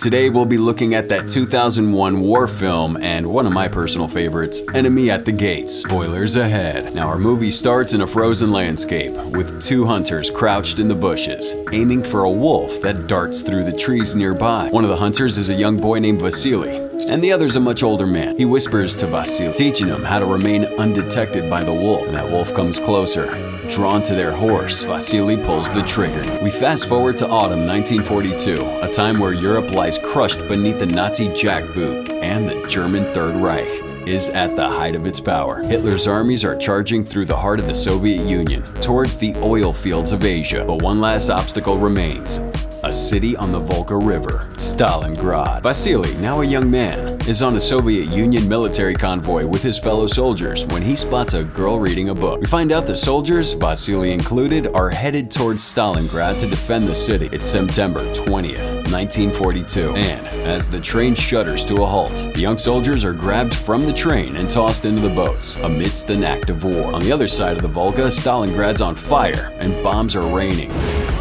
Today we'll be looking at that 2001 war film and one of my personal favorites, Enemy at the Gates. Spoilers ahead. Now our movie starts in a frozen landscape with two hunters crouched in the bushes, aiming for a wolf that darts through the trees nearby. One of the hunters is a young boy named Vasily, and the other's a much older man. He whispers to Vasily, teaching him how to remain undetected by the wolf. When that wolf comes closer, drawn to their horse, Vasily pulls the trigger. We fast forward to autumn 1942, a time where Europe lies crushed beneath the Nazi jackboot, and the German Third Reich is at the height of its power. Hitler's armies are charging through the heart of the Soviet Union, towards the oil fields of Asia. But one last obstacle remains. A city on the Volga River, Stalingrad. Vasily, now a young man, is on a Soviet Union military convoy with his fellow soldiers when he spots a girl reading a book. We find out the soldiers, Vasily included, are headed towards Stalingrad to defend the city. It's September 20th, 1942, and as the train shudders to a halt, the young soldiers are grabbed from the train and tossed into the boats amidst an act of war. On the other side of the Volga, Stalingrad's on fire and bombs are raining.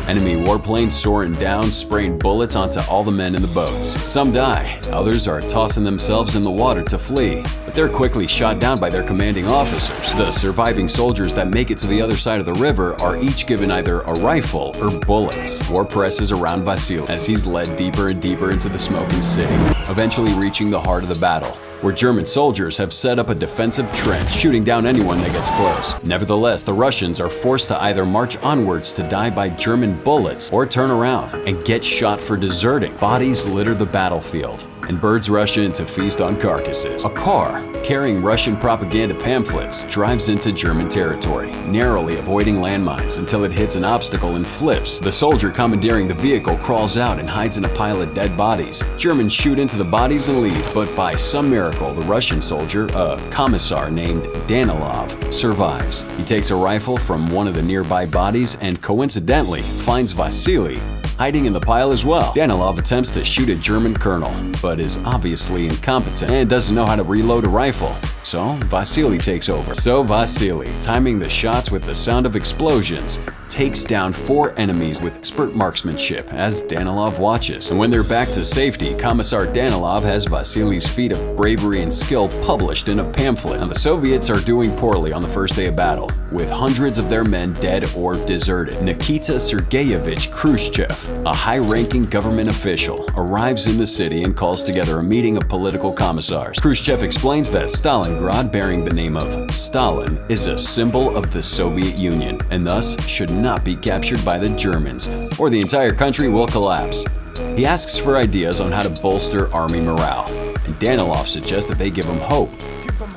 Enemy warplanes soaring down, spraying bullets onto all the men in the boats. Some die, others are tossing themselves in the water to flee, but they're quickly shot down by their commanding officers. The surviving soldiers that make it to the other side of the river are each given either a rifle or bullets. War presses around Vasily as he's led deeper and deeper into the smoking city, eventually reaching the heart of the battle, where German soldiers have set up a defensive trench, shooting down anyone that gets close. Nevertheless, the Russians are forced to either march onwards to die by German bullets or turn around and get shot for deserting. Bodies litter the battlefield, and birds rush in to feast on carcasses. A car carrying Russian propaganda pamphlets drives into German territory, narrowly avoiding landmines until it hits an obstacle and flips. The soldier commandeering the vehicle crawls out and hides in a pile of dead bodies. Germans shoot into the bodies and leave, but by some miracle, the Russian soldier, a commissar named Danilov, survives. He takes a rifle from one of the nearby bodies and coincidentally finds Vasily hiding in the pile as well. Danilov attempts to shoot a German colonel, but is obviously incompetent and doesn't know how to reload a rifle. So Vasily takes over. So Vasily, timing the shots with the sound of explosions, takes down 4 enemies with expert marksmanship as Danilov watches. And when they're back to safety, Commissar Danilov has Vasily's feat of bravery and skill published in a pamphlet. And the Soviets are doing poorly on the first day of battle, with hundreds of their men dead or deserted. Nikita Sergeyevich Khrushchev, a high-ranking government official, arrives in the city and calls together a meeting of political commissars. Khrushchev explains that Stalingrad, bearing the name of Stalin, is a symbol of the Soviet Union and thus should not be captured by the Germans, or the entire country will collapse. He asks for ideas on how to bolster army morale, and Danilov suggests that they give him hope.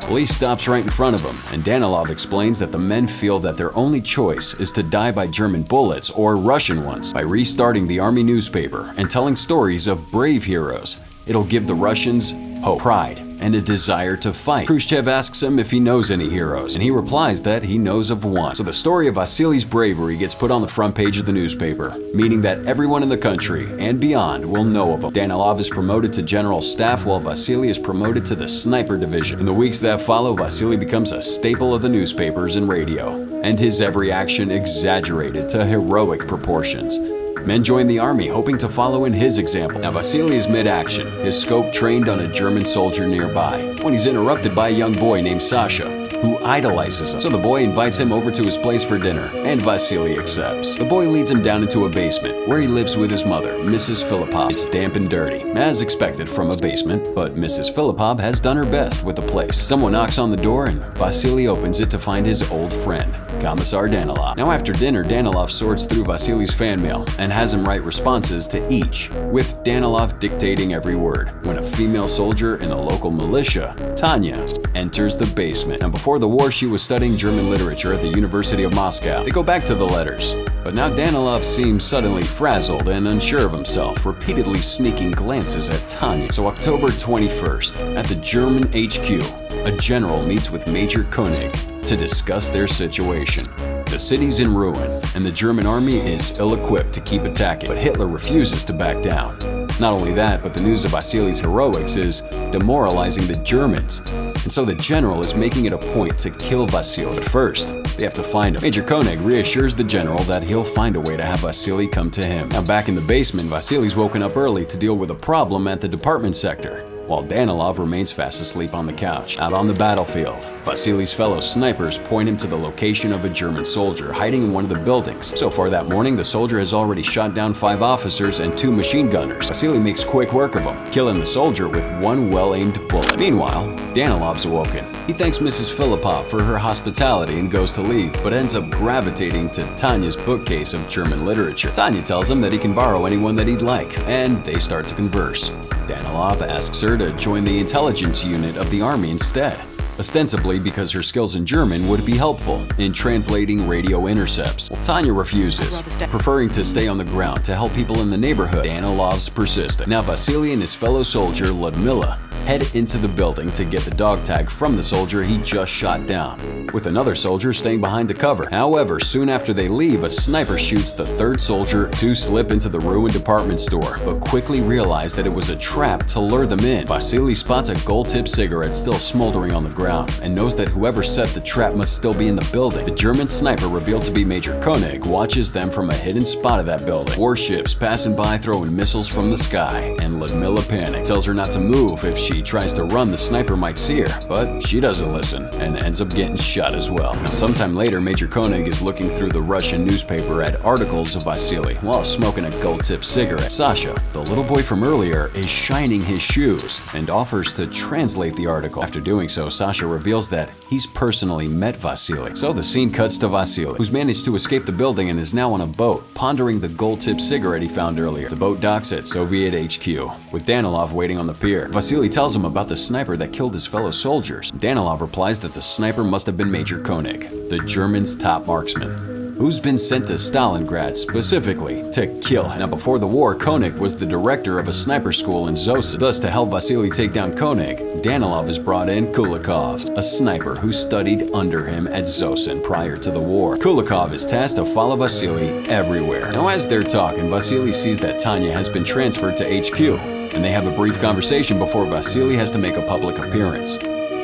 Police stops right in front of him, and Danilov explains that the men feel that their only choice is to die by German bullets or Russian ones. By restarting the army newspaper and telling stories of brave heroes, it'll give the Russians hope, pride, and a desire to fight. Khrushchev asks him if he knows any heroes, and he replies that he knows of one. So the story of Vasily's bravery gets put on the front page of the newspaper, meaning that everyone in the country and beyond will know of him. Danilov is promoted to general staff while Vasily is promoted to the sniper division. In the weeks that follow, Vasily becomes a staple of the newspapers and radio, and his every action exaggerated to heroic proportions. Men join the army, hoping to follow in his example. Now Vasily is mid-action, his scope trained on a German soldier nearby, when he's interrupted by a young boy named Sasha, who idolizes him. So the boy invites him over to his place for dinner, and Vasily accepts. The boy leads him down into a basement, where he lives with his mother, Mrs. Filippov. It's damp and dirty, as expected from a basement, but Mrs. Filippov has done her best with the place. Someone knocks on the door, and Vasily opens it to find his old friend, Commissar Danilov. Now after dinner, Danilov sorts through Vasily's fan mail and has him write responses to each, with Danilov dictating every word, when a female soldier in a local militia, Tanya, enters the basement. Now before the war, she was studying German literature at the University of Moscow. They go back to the letters, but now Danilov seems suddenly frazzled and unsure of himself, repeatedly sneaking glances at Tanya. So October 21st, at the German HQ, a general meets with Major Koenig to discuss their situation. The city's in ruin, and the German army is ill-equipped to keep attacking, but Hitler refuses to back down. Not only that, but the news of Vasily's heroics is demoralizing the Germans, and so the general is making it a point to kill Vasily. But first, they have to find him. Major Koenig reassures the general that he'll find a way to have Vasily come to him. Now back in the basement, Vasily's woken up early to deal with a problem at the department sector, while Danilov remains fast asleep on the couch. Out on the battlefield, Vasily's fellow snipers point him to the location of a German soldier hiding in one of the buildings. So far that morning, the soldier has already shot down 5 officers and 2 machine gunners. Vasily makes quick work of him, killing the soldier with 1 well-aimed bullet. Meanwhile, Danilov's awoken. He thanks Mrs. Filipov for her hospitality and goes to leave, but ends up gravitating to Tanya's bookcase of German literature. Tanya tells him that he can borrow anyone that he'd like, and they start to converse. Danilov asks her to join the intelligence unit of the army instead, ostensibly because her skills in German would be helpful in translating radio intercepts. Tanya refuses, preferring to stay on the ground to help people in the neighborhood. Danilov's persistent. Now Vasily and his fellow soldier Ludmila head into the building to get the dog tag from the soldier he just shot down, with another soldier staying behind to cover. However, soon after they leave, a sniper shoots the 3rd soldier to slip into the ruined department store, but quickly realize that it was a trap to lure them in. Vasily spots a gold-tipped cigarette still smoldering on the ground and knows that whoever set the trap must still be in the building. The German sniper, revealed to be Major Koenig, watches them from a hidden spot of that building. Warships passing by throwing missiles from the sky, and Ludmila panics, tells her not to move. If she tries to run, the sniper might see her, but she doesn't listen and ends up getting shot as well. Now, sometime later, Major Koenig is looking through the Russian newspaper at articles of Vasily while smoking a gold-tipped cigarette. Sasha, the little boy from earlier, is shining his shoes and offers to translate the article. After doing so, Sasha reveals that he's personally met Vasily. So the scene cuts to Vasily, who's managed to escape the building and is now on a boat, pondering the gold-tipped cigarette he found earlier. The boat docks at Soviet HQ, with Danilov waiting on the pier. Vasily tells him about the sniper that killed his fellow soldiers. Danilov replies that the sniper must have been Major Koenig, the Germans' top marksman, who's been sent to Stalingrad specifically to kill him. Now, before the war, Koenig was the director of a sniper school in Zosin. Thus, to help Vasily take down Koenig, Danilov has brought in Kulikov, a sniper who studied under him at Zosin prior to the war. Kulikov is tasked to follow Vasily everywhere. Now, as they're talking, Vasily sees that Tanya has been transferred to HQ, and they have a brief conversation before Vasily has to make a public appearance.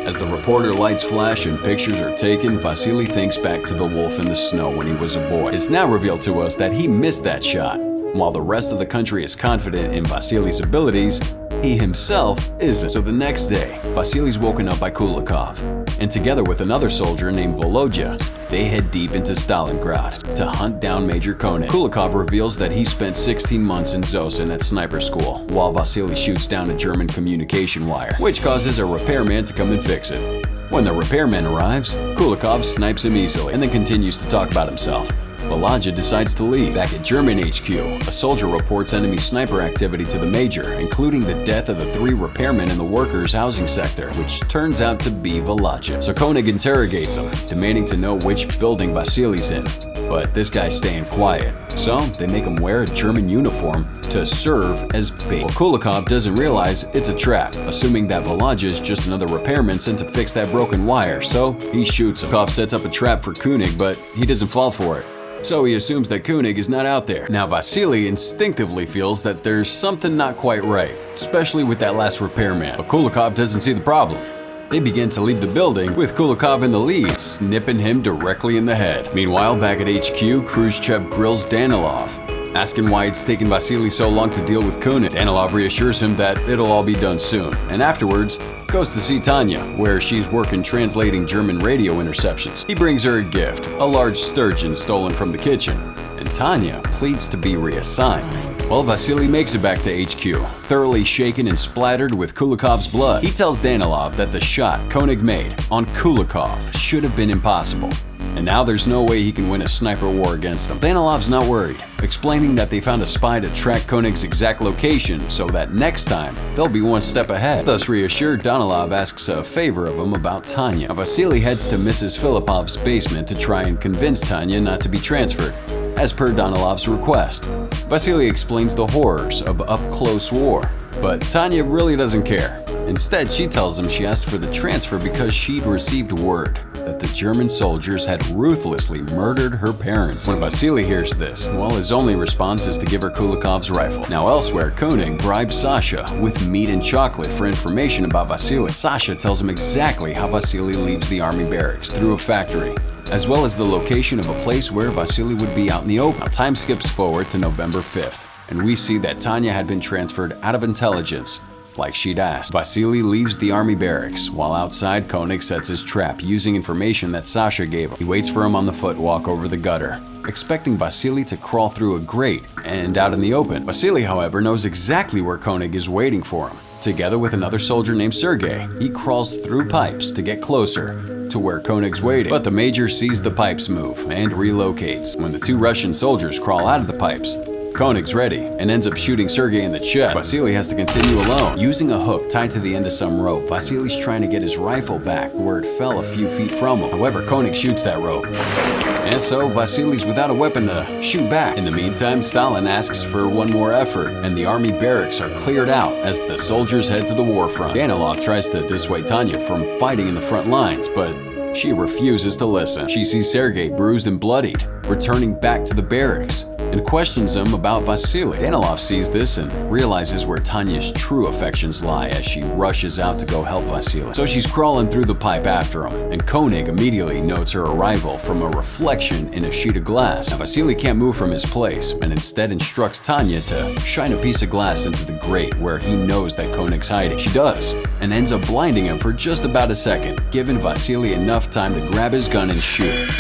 As the reporter lights flash and pictures are taken, Vasily thinks back to the wolf in the snow when he was a boy. It's now revealed to us that he missed that shot. While the rest of the country is confident in Vasily's abilities, he himself isn't. So the next day, Vasily's woken up by Kulikov, and together with another soldier named Volodya, they head deep into Stalingrad to hunt down Major Koenig. Kulikov reveals that he spent 16 months in Zosin at sniper school, while Vasily shoots down a German communication wire, which causes a repairman to come and fix it. When the repairman arrives, Kulikov snipes him easily and then continues to talk about himself. Volodya decides to leave. Back at German HQ, a soldier reports enemy sniper activity to the major, including the death of the 3 repairmen in the workers' housing sector, which turns out to be Volodya. So Koenig interrogates him, demanding to know which building Vasily's in. But this guy's staying quiet, so they make him wear a German uniform to serve as bait. Well, Kulikov doesn't realize it's a trap, assuming that Volodya is just another repairman sent to fix that broken wire, so he shoots him. Kulikov sets up a trap for Koenig, but he doesn't fall for it. So he assumes that Koenig is not out there. Now Vasily instinctively feels that there's something not quite right, especially with that last repairman. But Kulikov doesn't see the problem. They begin to leave the building, with Kulikov in the lead, snipping him directly in the head. Meanwhile, back at HQ, Khrushchev grills Danilov, asking why it's taken Vasily so long to deal with Koenig. Danilov reassures him that it'll all be done soon, and afterwards goes to see Tanya, where she's working translating German radio interceptions. He brings her a gift, a large sturgeon stolen from the kitchen, and Tanya pleads to be reassigned. Well, Vasily makes it back to HQ, thoroughly shaken and splattered with Kulikov's blood. He tells Danilov that the shot Koenig made on Kulikov should have been impossible, and now there's no way he can win a sniper war against him. Danilov's not worried, explaining that they found a spy to track Koenig's exact location so that next time they'll be one step ahead. Thus reassured, Danilov asks a favor of him about Tanya. Now, Vasily heads to Mrs. Filipov's basement to try and convince Tanya not to be transferred, as per Danilov's request. Vasily explains the horrors of up-close war, but Tanya really doesn't care. Instead, she tells him she asked for the transfer because she'd received word that the German soldiers had ruthlessly murdered her parents. When Vasily hears this, well, his only response is to give her Kulikov's rifle. Now elsewhere, Koenig bribes Sasha with meat and chocolate for information about Vasily. Sasha tells him exactly how Vasily leaves the army barracks through a factory, as well as the location of a place where Vasily would be out in the open. Now, time skips forward to November 5th, and we see that Tanya had been transferred out of intelligence, like she'd asked. Vasily leaves the army barracks. While outside, Koenig sets his trap using information that Sasha gave him. He waits for him on the footwalk over the gutter, expecting Vasily to crawl through a grate and out in the open. Vasily, however, knows exactly where Koenig is waiting for him. Together with another soldier named Sergei, he crawls through pipes to get closer to where Koenig's waiting. But the major sees the pipes move and relocates. When the two Russian soldiers crawl out of the pipes, Koenig's ready and ends up shooting Sergei in the chest. Vasily has to continue alone. Using a hook tied to the end of some rope, Vasily's trying to get his rifle back where it fell a few feet from him. However, Koenig shoots that rope, and so Vasily's without a weapon to shoot back. In the meantime, Stalin asks for one more effort, and the army barracks are cleared out as the soldiers head to the war front. Danilov tries to dissuade Tanya from fighting in the front lines, but she refuses to listen. She sees Sergei bruised and bloodied, returning back to the barracks, and questions him about Vasily. Danilov sees this and realizes where Tanya's true affections lie as she rushes out to go help Vasily. So she's crawling through the pipe after him, and Koenig immediately notes her arrival from a reflection in a sheet of glass. Now, Vasily can't move from his place and instead instructs Tanya to shine a piece of glass into the grate where he knows that Koenig's hiding. She does, and ends up blinding him for just about a second, giving Vasily enough time to grab his gun and shoot.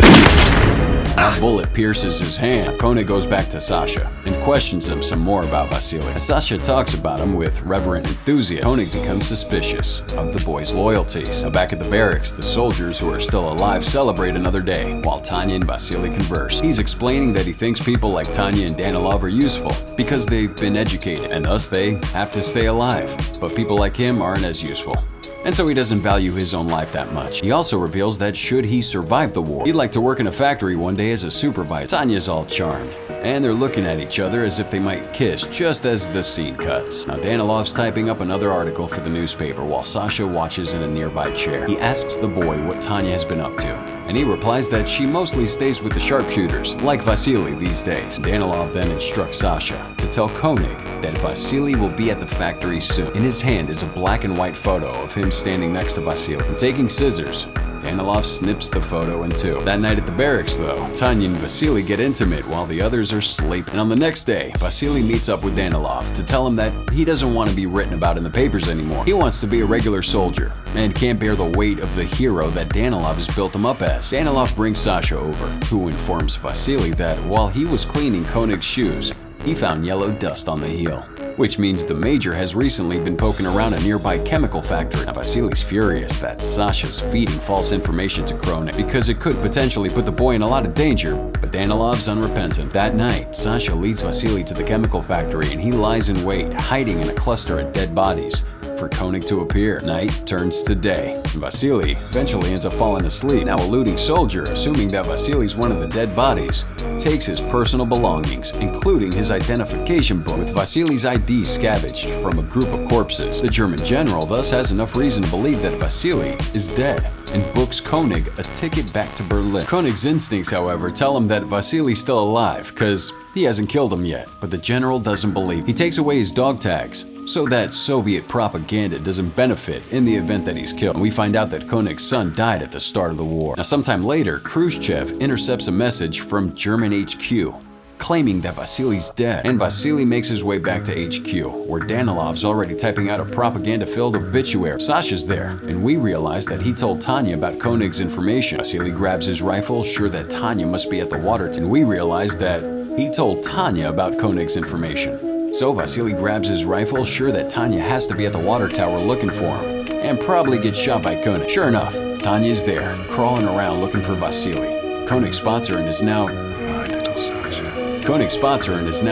That bullet pierces his hand. Koenig goes back to Sasha and questions him some more about Vasily. As Sasha talks about him with reverent enthusiasm, Koenig becomes suspicious of the boy's loyalties. Now back at the barracks, the soldiers who are still alive celebrate another day, while Tanya and Vasily converse. He's explaining that he thinks people like Tanya and Danilov are useful because they've been educated, and thus they have to stay alive. But people like him aren't as useful, and so he doesn't value his own life that much. He also reveals that should he survive the war, he'd like to work in a factory one day as a supervisor. Tanya's all charmed, and they're looking at each other as if they might kiss just as the scene cuts. Now Danilov's typing up another article for the newspaper while Sasha watches in a nearby chair. He asks the boy what Tanya has been up to, and he replies that she mostly stays with the sharpshooters, like Vasily these days. Danilov then instructs Sasha to tell Koenig that Vasily will be at the factory soon. In his hand is a black and white photo of him standing next to Vasily. And taking scissors, Danilov snips the photo in two. That night at the barracks, though, Tanya and Vasily get intimate while the others are sleeping. And on the next day, Vasily meets up with Danilov to tell him that he doesn't want to be written about in the papers anymore. He wants to be a regular soldier and can't bear the weight of the hero that Danilov has built him up as. Danilov brings Sasha over, who informs Vasily that while he was cleaning Koenig's shoes, he found yellow dust on the heel, which means the major has recently been poking around a nearby chemical factory. Now Vasily's furious that Sasha's feeding false information to Koenig because it could potentially put the boy in a lot of danger, but Danilov's unrepentant. That night, Sasha leads Vasily to the chemical factory and he lies in wait, hiding in a cluster of dead bodies for Koenig to appear. Night turns to day, and Vasily eventually ends up falling asleep. Now a looting soldier, assuming that Vasily's one of the dead bodies, takes his personal belongings, including his identification book, with Vasily's ID scavenged from a group of corpses. The German general thus has enough reason to believe that Vasily is dead and books Koenig a ticket back to Berlin. Koenig's instincts, however, tell him that Vasily's still alive because he hasn't killed him yet, but the general doesn't believe. He takes away his dog tags so that Soviet propaganda doesn't benefit in the event that he's killed. And we find out that Koenig's son died at the start of the war. Now sometime later, Khrushchev intercepts a message from German HQ claiming that Vasily's dead, and Vasily makes his way back to HQ, where Danilov's already typing out a propaganda-filled obituary. Sasha's there, and we realize that he told Tanya about Koenig's information. Vasily grabs his rifle, sure that Tanya must be at the water tower, and we realize that he told Tanya about Koenig's information. So Vasily grabs his rifle, sure that Tanya has to be at the water tower looking for him, and probably gets shot by Koenig. Sure enough, Tanya's there, crawling around looking for Vasily. Koenig spots her and is now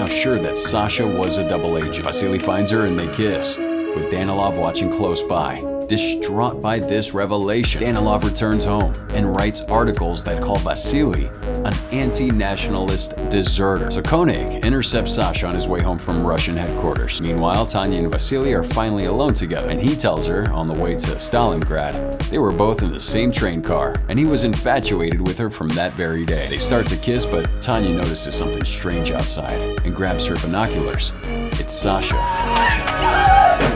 sure that Sasha was a double agent. Vasily finds her and they kiss, with Danilov watching close by. Distraught by this revelation, Danilov returns home and writes articles that call Vasily an anti-nationalist deserter. So Koenig intercepts Sasha on his way home from Russian headquarters. Meanwhile, Tanya and Vasily are finally alone together, and he tells her on the way to Stalingrad they were both in the same train car, and he was infatuated with her from that very day. They start to kiss, but Tanya notices something strange outside and grabs her binoculars. It's Sasha.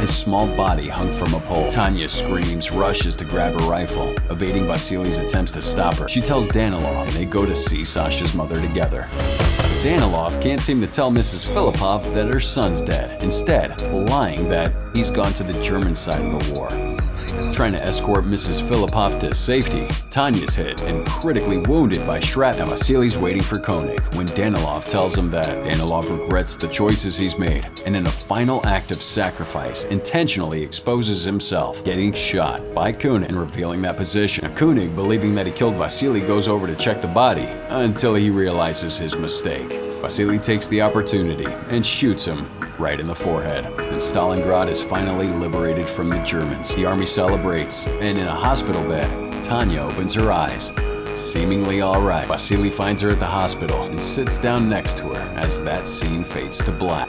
His small body hung from a pole. Tanya screams, rushes to grab her rifle, evading Vasily's attempts to stop her. She tells Danilov, and they go to see Sasha's mother together. Danilov can't seem to tell Mrs. Filipov that her son's dead, instead lying that he's gone to the German side of the war. Trying to escort Mrs. Filipov to safety, Tanya's hit and critically wounded by shrapnel. Vasily's waiting for Koenig when Danilov tells him that Danilov regrets the choices he's made, and in a final act of sacrifice, intentionally exposes himself, getting shot by Koenig and revealing that position. Now, Koenig, believing that he killed Vasily, goes over to check the body until he realizes his mistake. Vasily takes the opportunity and shoots him right in the forehead. And Stalingrad is finally liberated from the Germans. The army celebrates, and in a hospital bed, Tanya opens her eyes, seemingly all right. Vasily finds her at the hospital and sits down next to her as that scene fades to black.